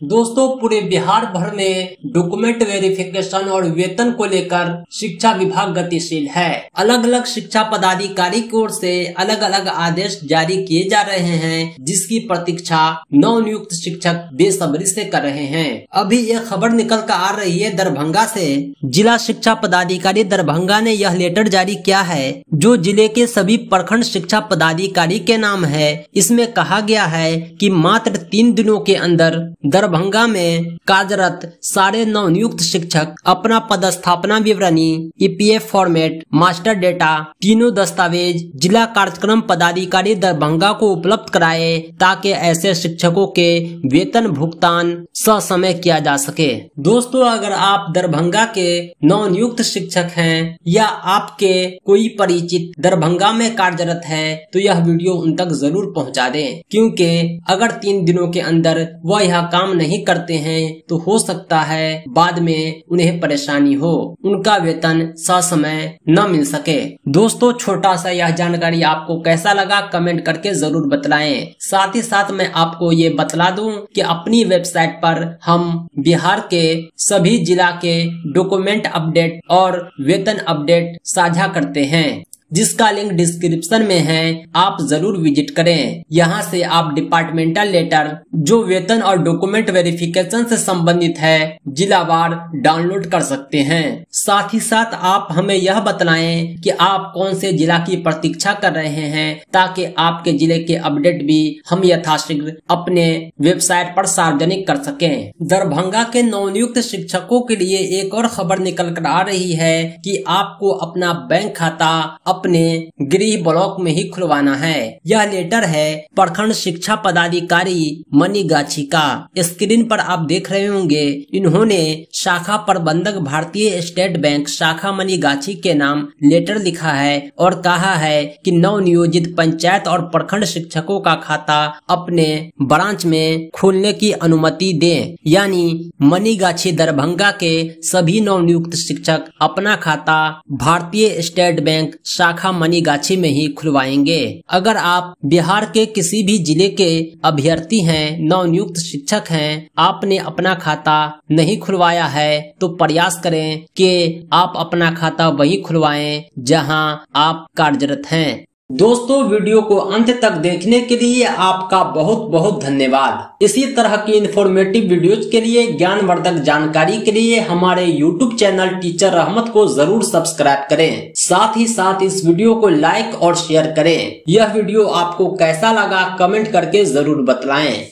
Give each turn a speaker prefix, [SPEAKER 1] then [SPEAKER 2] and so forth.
[SPEAKER 1] दोस्तों पूरे बिहार भर में डॉक्यूमेंट वेरिफिकेशन और वेतन को लेकर शिक्षा विभाग गतिशील है। अलग अलग शिक्षा पदाधिकारी की ओर से अलग अलग आदेश जारी किए जा रहे हैं, जिसकी प्रतीक्षा नवनियुक्त शिक्षक बेसब्री से कर रहे हैं। अभी यह खबर निकल कर आ रही है दरभंगा से। जिला शिक्षा पदाधिकारी दरभंगा ने यह लेटर जारी किया है, जो जिले के सभी प्रखंड शिक्षा पदाधिकारी के नाम है। इसमें कहा गया है कि मात्र 3 दिनों के अंदर दरभंगा में कार्यरत सारे नवनियुक्त शिक्षक अपना पदस्थापना विवरणी, ईपीएफ फॉर्मेट, मास्टर डेटा, तीनों दस्तावेज जिला कार्यक्रम पदाधिकारी दरभंगा को उपलब्ध कराए, ताकि ऐसे शिक्षकों के वेतन भुगतान ससमय किया जा सके। दोस्तों, अगर आप दरभंगा के नवनियुक्त शिक्षक हैं या आपके कोई परिचित दरभंगा में कार्यरत है, तो यह वीडियो उन तक जरूर पहुंचा दें, क्योंकि अगर 3 दिनों के अंदर वह यह काम नहीं करते हैं तो हो सकता है बाद में उन्हें परेशानी हो, उनका वेतन ससमय न मिल सके। दोस्तों, छोटा सा यह जानकारी आपको कैसा लगा कमेंट करके जरूर बतलाएं। साथ ही साथ मैं आपको ये बतला दूं कि अपनी वेबसाइट पर हम बिहार के सभी जिला के डॉक्यूमेंट अपडेट और वेतन अपडेट साझा करते हैं, जिसका लिंक डिस्क्रिप्शन में है, आप जरूर विजिट करें। यहाँ से आप डिपार्टमेंटल लेटर जो वेतन और डॉक्यूमेंट वेरिफिकेशन से संबंधित है जिलावार डाउनलोड कर सकते हैं। साथ ही साथ आप हमें यह बतलाएं कि आप कौन से जिला की प्रतीक्षा कर रहे हैं, ताकि आपके जिले के अपडेट भी हम यथाशीघ्र अपने वेबसाइट पर सार्वजनिक कर सकें। दरभंगा के नवनियुक्त शिक्षकों के लिए एक और खबर निकल कर आ रही है कि आपको अपना बैंक खाता अपने गृह ब्लॉक में ही खुलवाना है। यह लेटर है प्रखंड शिक्षा पदाधिकारी मनीगाछी का। स्क्रीन पर आप देख रहे होंगे, इन्होंने शाखा प्रबंधक भारतीय स्टेट बैंक शाखा मनीगाछी के नाम लेटर लिखा है और कहा है कि नवनियोजित पंचायत और प्रखंड शिक्षकों का खाता अपने ब्रांच में खोलने की अनुमति दें। यानी मनीगाछी दरभंगा के सभी नवनियुक्त शिक्षक अपना खाता भारतीय स्टेट बैंक शाखा मनीगाछी में ही खुलवाएंगे। अगर आप बिहार के किसी भी जिले के अभ्यर्थी हैं, नवनियुक्त शिक्षक हैं, आपने अपना खाता नहीं खुलवाया है, तो प्रयास करें कि आप अपना खाता वहीं खुलवाएं जहां आप कार्यरत हैं। दोस्तों, वीडियो को अंत तक देखने के लिए आपका बहुत बहुत धन्यवाद। इसी तरह की इन्फॉर्मेटिव वीडियोज के लिए, ज्ञानवर्धक जानकारी के लिए हमारे YouTube चैनल टीचर रहमत को जरूर सब्सक्राइब करें। साथ ही साथ इस वीडियो को लाइक और शेयर करें। यह वीडियो आपको कैसा लगा कमेंट करके जरूर बतलाएं।